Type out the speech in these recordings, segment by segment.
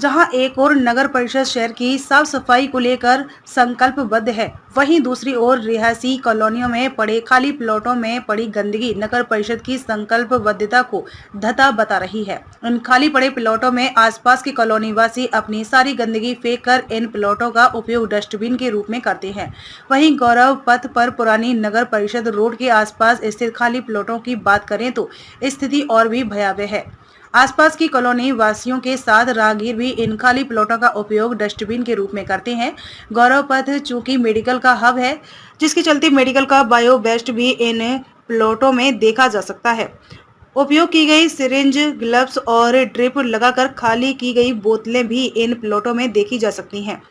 जहां एक ओर नगर परिषद शहर की साफ सफाई को लेकर संकल्पबद्ध है, वहीं दूसरी ओर रिहायशी कॉलोनियों में पड़े खाली प्लॉटों में पड़ी गंदगी नगर परिषद की संकल्पबद्धता को धता बता रही है। इन खाली पड़े प्लॉटों में आसपास के कॉलोनी वासी अपनी सारी गंदगी फेंक कर इन प्लॉटों का उपयोग डस्टबिन के रूप में करते हैं। वहीं गौरव पथ पर पुरानी नगर परिषद रोड के आसपास स्थित खाली प्लॉटों की बात करें तो स्थिति और भी भयावह है। आसपास की कॉलोनी वासियों के साथ राहगीर भी इन खाली प्लॉटों का उपयोग डस्टबिन के रूप में करते हैं। गौरव पथ चूंकि मेडिकल का हब है, जिसके चलते मेडिकल का बायो वेस्ट भी इन प्लॉटों में देखा जा सकता है। उपयोग की गई सिरिंज, ग्लव्स और ड्रिप लगाकर खाली की गई बोतलें भी इन प्लॉटों में देखी जा सकती हैं।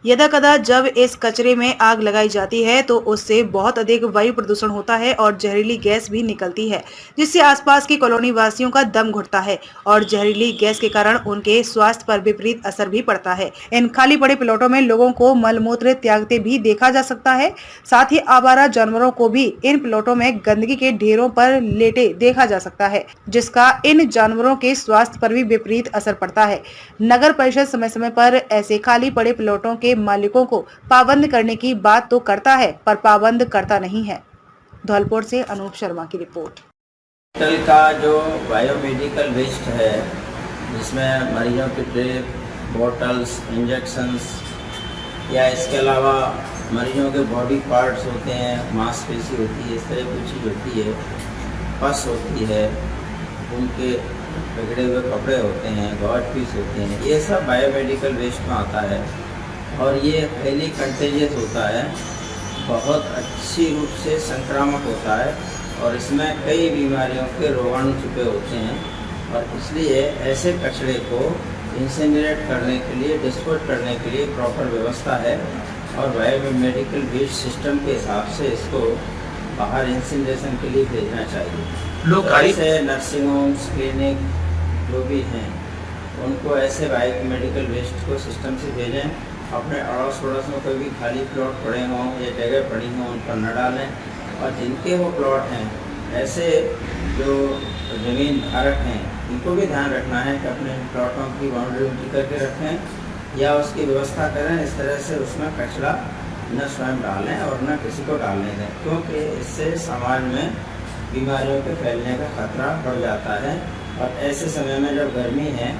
यदा कदा जब इस कचरे में आग लगाई जाती है तो उससे बहुत अधिक वायु प्रदूषण होता है और जहरीली गैस भी निकलती है, जिससे आसपास की कॉलोनी वासियों का दम घुटता है और जहरीली गैस के कारण उनके स्वास्थ्य पर विपरीत असर भी पड़ता है। इन खाली पड़े प्लॉटों में लोगों को मलमूत्र त्यागते भी देखा जा सकता है। साथ ही आवारा जानवरों को भी इन प्लॉटों में गंदगी के ढेरों पर लेटे देखा जा सकता है, जिसका इन जानवरों के स्वास्थ्य पर भी विपरीत असर पड़ता है। नगर परिषद समय समय पर ऐसे खाली पड़े प्लॉटों के मालिकों को पाबंद करने की बात तो करता है, पर पाबंद करता नहीं है। धौलपुर से अनूप शर्मा की रिपोर्ट। मेडिकल का जो बायोमेडिकल वेस्ट है, जिसमें मरीजों की ड्रिप, बॉटल्स, इंजेक्शंस या इसके अलावा मरीजों के बॉडी पार्ट्स होते हैं, मांसपेशी होती है, इस तरह की चीज़ होती है, पस होती है, उनके बिगड़े हुए कपड़े होते हैं, गॉड पीस होते हैं, ये सब बायोमेडिकल वेस्ट में आता है और ये हाईली कंटेजियस होता है, बहुत अच्छी रूप से संक्रामक होता है और इसमें कई बीमारियों के रोगाणु छुपे होते हैं और इसलिए ऐसे कचरे को इंसिनरेट करने के लिए, डिस्पोज करने के लिए प्रॉपर व्यवस्था है और बायोमेडिकल वेस्ट सिस्टम के हिसाब से इसको बाहर इंसिनरेशन के लिए भेजना चाहिए। लोग तो ऐसे नर्सिंग होम्स, क्लिनिक जो भी हैं उनको ऐसे बायोमेडिकल वेस्ट को सिस्टम से भेजें। अपने अड़ोस पड़ोस में कोई भी खाली प्लॉट पड़े हों या जगह पड़ी हों उन पर न डालें और जिनके वो प्लॉट हैं, ऐसे जो ज़मीन धारक हैं उनको भी ध्यान रखना है कि अपने प्लॉटों की बाउंड्री ऊँची करके रखें या उसकी व्यवस्था करें इस तरह से उसमें कचरा न स्वयं डालें और न किसी को डालने दें, क्योंकि इससे समाज में बीमारियों के फैलने का खतरा बढ़ जाता है। और ऐसे समय में जब गर्मी है,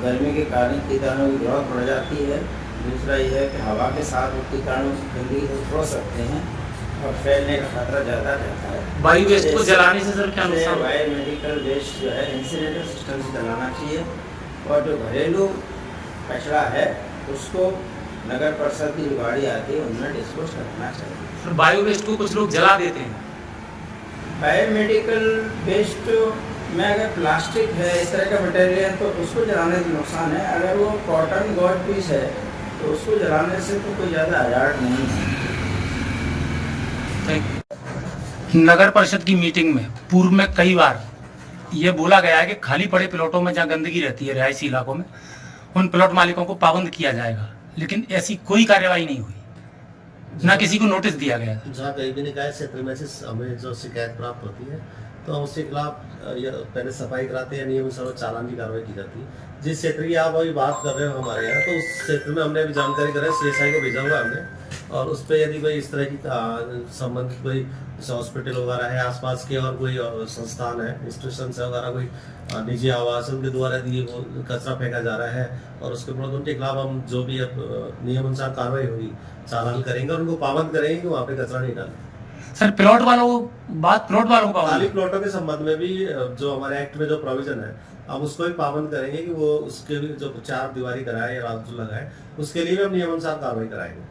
गर्मी के कारण कीटाणु की ग्रोथ बढ़ जाती है। दूसरा यह है कि हवा के साथ वो कीटाणु गंदगी को छोड़ सकते हैं और फैलने का खतरा ज़्यादा रहता है। बायो वेस्ट को जलाने से सर क्या नुकसान? बायोमेडिकल वेस्ट जो है इंसिनरेटर सिस्टम से जलाना चाहिए और जो घरेलू कचरा है उसको नगर परिषद की जो गाड़ी आती है उनमें डिस्पोज करना चाहिए। बायो वेस्ट को कुछ लोग जला देते हैं। बायोमेडिकल वेस्ट में अगर प्लास्टिक है, इस तरह का मटेरियल है तो उसको जलाने से नुकसान है। अगर वो कॉटन गॉड पीस है तो उसको जलाने से तो कोई ज़्यादा हजार्ड नहीं है। नगर परिषद की मीटिंग में पूर्व में कई बार ये बोला गया है कि खाली पड़े प्लॉटों में जहाँ गंदगी रहती है रिहायशी इलाकों में, उन प्लॉट मालिकों को पाबंद किया जाएगा, लेकिन ऐसी कोई कार्यवाही नहीं हुई, ना किसी को नोटिस दिया गया। जहाँ कहीं भी निकाय क्षेत्र में से हमें जो शिकायत प्राप्त होती है तो हम उसके खिलाफ पहले सफाई कराते हैं, नियम अनुसार चालान की कार्रवाई की जाती है। जिस क्षेत्र की आप अभी बात कर रहे हो हमारे यहाँ, तो उस क्षेत्र में हमने अभी जानकारी कराई, CSI को भेजा हुआ हमने, और उस पर यदि कोई इस तरह की संबंधित कोई हॉस्पिटल वगैरह है आसपास के और कोई संस्थान है, इंस्टीट्यूशन है वगैरह, कोई निजी आवास उनके द्वारा यदि वो कचरा फेंका जा रहा है और उसके ऊपर उनके खिलाफ हम जो भी नियम अनुसार कार्रवाई होगी, चालान करेंगे और उनको पाबंद करेंगे कि वहाँ पे कचरा नहीं डालें। सर प्लॉट वालों को खाली प्लॉटों के संबंध में भी जो हमारे एक्ट में जो प्रोविजन है, हम उसको भी पाबंद करेंगे कि वो उसके भी जो 4 दीवारी कराए या राजू लगाए, उसके लिए भी हम नियमानुसार कार्रवाई कराएंगे।